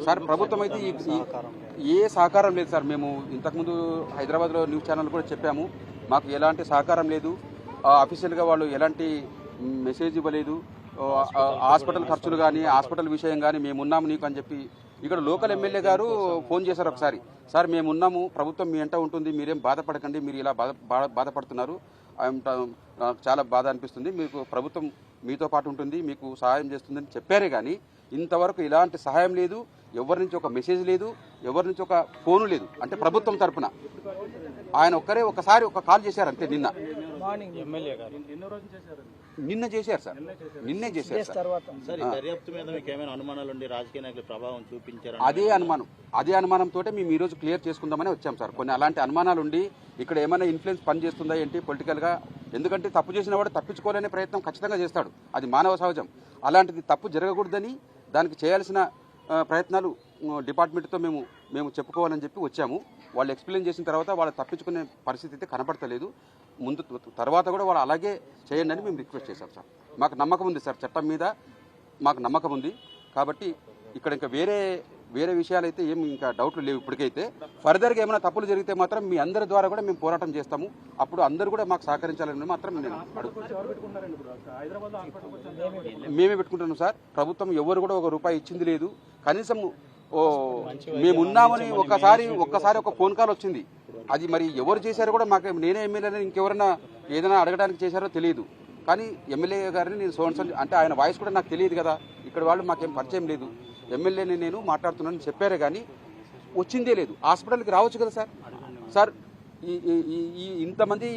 Sir ప్రభుత్వం అయితే ఏ సహకారం లేదు సార్. మేము ఇంతకుముందు హైదరాబాద్లో న్యూస్ ఛానల్ కూడా చెప్పాము, మాకు ఎలాంటి సహకారం లేదు. అఫీషియల్గా వాళ్ళు ఎలాంటి మెసేజ్ ఇవ్వలేదు. హాస్పిటల్ ఖర్చులు కానీ హాస్పిటల్ విషయం కానీ మేమున్నాము నీకు అని చెప్పి ఇక్కడ లోకల్ ఎమ్మెల్యే గారు ఫోన్ చేశారు ఒకసారి. సార్ మేమున్నాము, ప్రభుత్వం మీ వెంట ఉంటుంది, మీరేం బాధపడకండి, మీరు ఇలా బాధపడుతున్నారు, చాలా బాధ అనిపిస్తుంది, మీకు ప్రభుత్వం మీతో పాటు ఉంటుంది, మీకు సహాయం చేస్తుందని చెప్పారే కానీ ఇంతవరకు ఇలాంటి సహాయం లేదు. ఎవరి నుంచి ఒక మెసేజ్ లేదు, ఎవరి నుంచి ఒక ఫోను లేదు. అంటే ప్రభుత్వం తరఫున ఆయన ఒకసారి ఒక కాల్ చేశారు అంతే. నిన్న చేశారు సార్, నిన్నే చేశారు సార్. అదే అనుమానంతో మేము ఈ రోజు క్లియర్ చేసుకుందామని వచ్చాం సార్. కొన్ని అలాంటి అనుమానాలు ఉండి ఇక్కడ ఏమైనా ఇన్ఫ్లుయెన్స్ పని చేస్తుందా ఏంటి పొలిటికల్ గా, ఎందుకంటే తప్పు చేసిన వాడు తప్పించుకోవాలనే ప్రయత్నం ఖచ్చితంగా చేస్తాడు, అది మానవ సహజం. అలాంటిది తప్పు జరగకూడదని దానికి చేయాల్సిన ప్రయత్నాలు డిపార్ట్మెంట్తో మేము చెప్పుకోవాలని చెప్పి వచ్చాము. వాళ్ళు ఎక్స్ప్లెయిన్ చేసిన తర్వాత వాళ్ళు తప్పించుకునే పరిస్థితి అయితే కనపడతలేదు. తర్వాత కూడా వాళ్ళు అలాగే చేయండి అని మేము రిక్వెస్ట్ చేశాం సార్. మాకు నమ్మకం ఉంది సార్, చట్టం మీద మాకు నమ్మకం ఉంది. కాబట్టి ఇక్కడ ఇంకా వేరే విషయాలు అయితే ఏమి ఇంకా డౌట్లు లేవు. ఇప్పటికైతే ఫర్దర్గా ఏమైనా తప్పులు జరిగితే మాత్రం మీ అందరి ద్వారా కూడా మేము పోరాటం చేస్తాము. అప్పుడు అందరూ కూడా మాకు సహకరించాలని మాత్రం నేను మేమే పెట్టుకుంటున్నాం సార్. ప్రభుత్వం ఎవరు కూడా ఒక రూపాయి ఇచ్చింది లేదు. కనీసం మేమున్నామని ఒక్కసారి ఒక ఫోన్ కాల్ వచ్చింది. అది మరి ఎవరు చేశారో కూడా మాకు, నేనే ఎమ్మెల్యేని ఇంకెవరైనా ఏదైనా అడగడానికి చేశారో తెలియదు. కానీ ఎమ్మెల్యే గారిని నేను సోన్సన్ అంటే ఆయన వాయిస్ కూడా నాకు తెలియదు కదా, ఇక్కడ వాళ్ళు మాకేం పరిచయం లేదు. ఎమ్మెల్యేని నేను మాట్లాడుతున్నానని చెప్పారే కానీ వచ్చిందే లేదు. హాస్పిటల్కి రావచ్చు కదా సార్. సార్ ఈ ఇంతమంది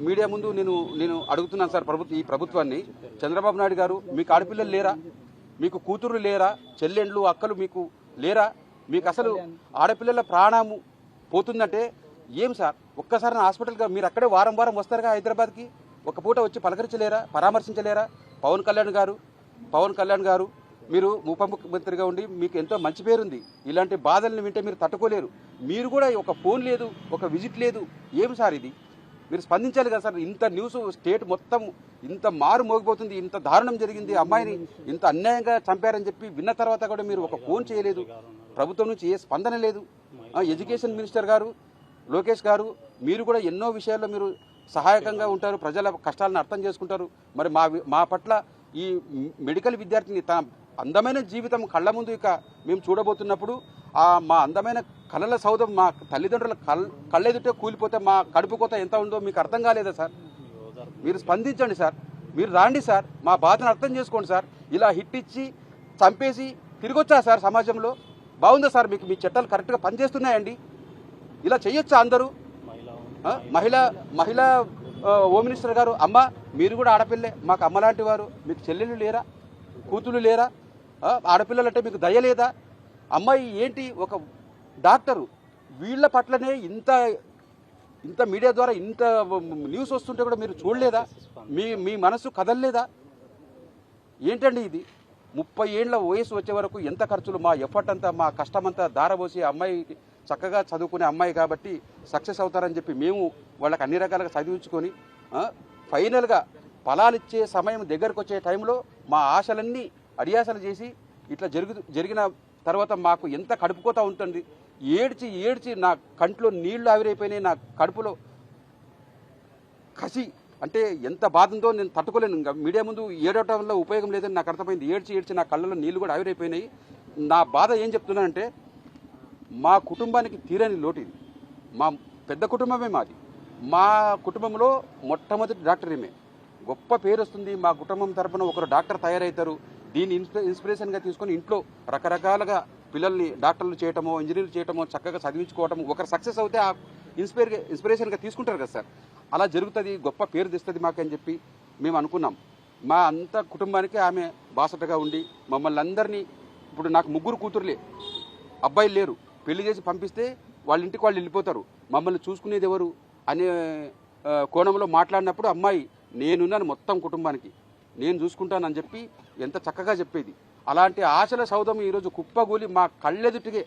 మీడియా ముందు నేను అడుగుతున్నాను సార్ ఈ ప్రభుత్వాన్ని. చంద్రబాబు నాయుడు గారు, మీకు ఆడపిల్లలు లేరా? మీకు కూతురు లేరా? చెల్లెండ్లు అక్కలు మీకు లేరా? మీకు అసలు ఆడపిల్లల ప్రాణము పోతుందంటే ఏం సార్? ఒక్కసారి హాస్పిటల్గా మీరు అక్కడే వారం వస్తారుగా హైదరాబాద్కి, ఒక పూట వచ్చి పలకరించలేరా, పరామర్శించలేరా? పవన్ కళ్యాణ్ గారు మీరు ఉప ముఖ్యమంత్రిగా ఉండి మీకు ఎంతో మంచి పేరుంది. ఇలాంటి బాధల్ని వింటే మీరు తట్టుకోలేరు. మీరు కూడా ఒక ఫోన్ లేదు, ఒక విజిట్ లేదు. ఏం సార్ ఇది? మీరు స్పందించాలి కదా సార్. ఇంత న్యూస్ స్టేట్ మొత్తం ఇంత మారు మోగిపోతుంది, ఇంత దారుణం జరిగింది, అమ్మాయిని ఇంత అన్యాయంగా చంపారని చెప్పి విన్న తర్వాత కూడా మీరు ఒక ఫోన్ చేయలేదు. ప్రభుత్వం నుంచి ఏ స్పందన లేదు. ఎడ్యుకేషన్ మినిస్టర్ గారు లోకేష్ గారు, మీరు కూడా ఎన్నో విషయాల్లో మీరు సహాయకంగా ఉంటారు, ప్రజల కష్టాలను అర్థం చేసుకుంటారు. మరి మా పట్ల ఈ మెడికల్ విద్యార్థిని తన అందమైన జీవితం కళ్ళ ముందు ఇక మేము చూడబోతున్నప్పుడు మా అందమైన కళల సౌధం మా తల్లిదండ్రుల కళ్ళెదుటే కూలిపోతే మా కడుపు కోత ఎంత ఉందో మీకు అర్థం కాలేదా సార్? మీరు స్పందించండి సార్, మీరు రాండి సార్, మా బాధను అర్థం చేసుకోండి సార్. ఇలా హిట్ ఇచ్చి చంపేసి తిరిగొచ్చా సార్ సమాజంలో? బాగుందా సార్? మీకు మీ చట్టాలు కరెక్ట్గా పనిచేస్తున్నాయండి? ఇలా చేయొచ్చా అందరూ? మహిళా హోమ్ మినిస్టర్ గారు, అమ్మ మీరు కూడా ఆడపిల్లే, మాకు అమ్మలాంటి వారు, మీకు చెల్లెళ్ళు లేరా, కూతుళ్ళు లేరా? ఆడపిల్లలంటే మీకు దయ లేదా? అమ్మాయి ఏంటి ఒక డాక్టరు, వీళ్ళ పట్లనే ఇంత మీడియా ద్వారా ఇంత న్యూస్ వస్తుంటే కూడా మీరు చూడలేదా? మీ మనసు కదలలేదా? ఏంటండి ఇది? 30 ఏళ్ల వయసు వచ్చే వరకు ఎంత ఖర్చులు, మా ఎఫర్ట్ అంతా, మా కష్టమంతా దారబోసి అమ్మాయికి చక్కగా చదువుకునే అమ్మాయి కాబట్టి సక్సెస్ అవుతారని చెప్పి మేము వాళ్ళకి అన్ని రకాలుగా చదివించుకొని ఫైనల్గా ఫలాలిచ్చే సమయం దగ్గరకు వచ్చే టైంలో మా ఆశలన్నీ అడియాసలు చేసి ఇట్లా జరిగిన తర్వాత మాకు ఎంత కడుపుకోతా ఉంటుంది. ఏడ్చి నా కంట్లో నీళ్లు ఆవిరైపోయినాయి, నా కడుపులో కసి అంటే ఎంత బాధ ఉందో నేను తట్టుకోలేను. ఇంకా మీడియా ముందు ఏడవటం వల్ల ఉపయోగం లేదని నాకు అర్థమైంది. ఏడ్చి నా కళ్ళలో నీళ్లు కూడా ఆవిరైపోయినాయి. నా బాధ ఏం చెప్తున్నానంటే, మా కుటుంబానికి తీరని లోటు ఇది. మా పెద్ద కుటుంబమే మాది. మా కుటుంబంలో మొట్టమొదటి డాక్టర్ ఈమె. గొప్ప పేరు వస్తుంది. మా కుటుంబం తరపున ఒకరు డాక్టర్ తయారవుతారు. దీన్ని ఇన్స్పిరేషన్గా తీసుకొని ఇంట్లో రకరకాలుగా పిల్లల్ని డాక్టర్లు చేయటమో, ఇంజనీర్లు చేయటమో, చక్కగా చదివించుకోవటము, ఒకరు సక్సెస్ అవుతే ఆ ఇన్స్పిరేషన్గా తీసుకుంటారు కదా సార్. అలా జరుగుతుంది, గొప్ప పేరు తెస్తుంది మాకని చెప్పి మేము అనుకున్నాం. మా అంత కుటుంబానికి ఆమె బాసటగా ఉండి మమ్మల్ని అందరినీ, ఇప్పుడు నాకు 3 కూతురులే, అబ్బాయిలు లేరు, పెళ్లి చేసి పంపిస్తే వాళ్ళ ఇంటికి వాళ్ళు వెళ్ళిపోతారు, మమ్మల్ని చూసుకునేది ఎవరు అనే కోణంలో మాట్లాడినప్పుడు అమ్మాయి నేనున్నాను మొత్తం కుటుంబానికి, నేను చూసుకుంటానని చెప్పి ఎంత చక్కగా చెప్పేది. అలాంటి ఆశల సౌధం ఈరోజు కుప్పగూలి మా కళ్ళెదుటిగే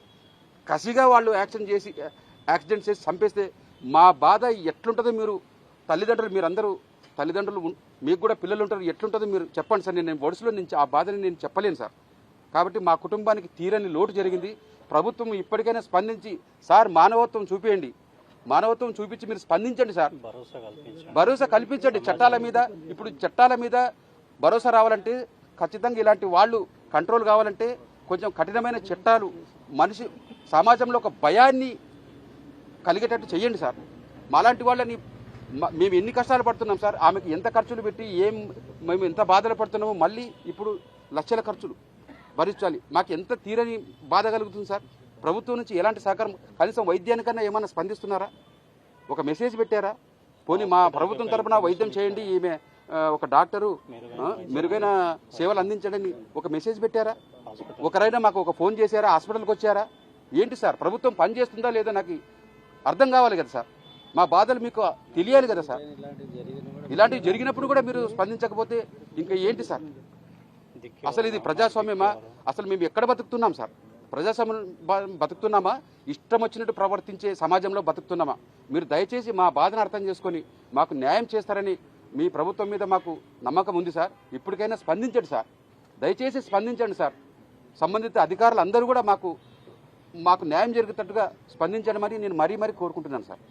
కసిగా వాళ్ళు యాక్సిడెంట్ చేసి చంపేస్తే మా బాధ ఎట్లుంటుందో మీరు మీరందరూ తల్లిదండ్రులు, మీకు కూడా పిల్లలు ఉంటారు, ఎట్లుంటుందో మీరు చెప్పండి సార్. నేను వరుసలో నుంచి ఆ బాధని నేను చెప్పలేను సార్. కాబట్టి మా కుటుంబానికి తీరని లోటు జరిగింది. ప్రభుత్వం ఇప్పటికైనా స్పందించి సార్ మానవత్వం చూపించండి, మానవత్వం చూపించి మీరు స్పందించండి సార్, భరోసా కల్పించండి చట్టాల మీద. ఇప్పుడు చట్టాల మీద భరోసా రావాలంటే ఖచ్చితంగా ఇలాంటి వాళ్ళు కంట్రోల్ కావాలంటే కొంచెం కఠినమైన చట్టాలు మనిషి సమాజంలో ఒక భయాన్ని కలిగేటట్టు చేయండి సార్. మాలాంటి వాళ్ళని మేము ఎన్ని కష్టాలు పడుతున్నాం సార్, ఆమెకి ఎంత ఖర్చులు పెట్టి మేము ఎంత బాధలు పడుతున్నామో మళ్ళీ ఇప్పుడు లక్షల ఖర్చులు భరించాలి. మాకు ఎంత తీరని బాధ కలుగుతుంది సార్. ప్రభుత్వం నుంచి ఎలాంటి సహకారం, కనీసం వైద్యానికన్నా ఏమైనా స్పందిస్తున్నారా? ఒక మెసేజ్ పెట్టారా? పోనీ మా ప్రభుత్వం తరఫున వైద్యం చేయండి, ఈమె ఒక డాక్టరు మెరుగైన సేవలు అందించడని ఒక మెసేజ్ పెట్టారా? ఒకరైనా మాకు ఒక ఫోన్ చేశారా? హాస్పిటల్కి వచ్చారా? ఏంటి సార్, ప్రభుత్వం పని చేస్తుందా లేదా నాకు అర్థం కావాలి కదా సార్. మా బాధలు మీకు తెలియాలి కదా సార్. ఇలాంటివి జరిగినప్పుడు కూడా మీరు స్పందించకపోతే ఇంకా ఏంటి సార్? అసలు ఇది ప్రజాస్వామ్యమా? అసలు మేము ఎక్కడ బతుకుతున్నాం సార్? ప్రజాస్వామ్యం బతుకుతున్నామా? ఇష్టం వచ్చినట్టు ప్రవర్తించే సమాజంలో బతుకుతున్నామా? మీరు దయచేసి మా బాధను అర్థం చేసుకొని మాకు న్యాయం చేస్తారని మీ ప్రభుత్వం మీద మాకు నమ్మకం ఉంది సార్. ఇప్పటికైనా స్పందించండి సార్, దయచేసి స్పందించండి సార్. సంబంధిత అధికారులు అందరూ కూడా మాకు న్యాయం జరిగేటట్టుగా స్పందించడం అని నేను మరీ కోరుకుంటున్నాను సార్.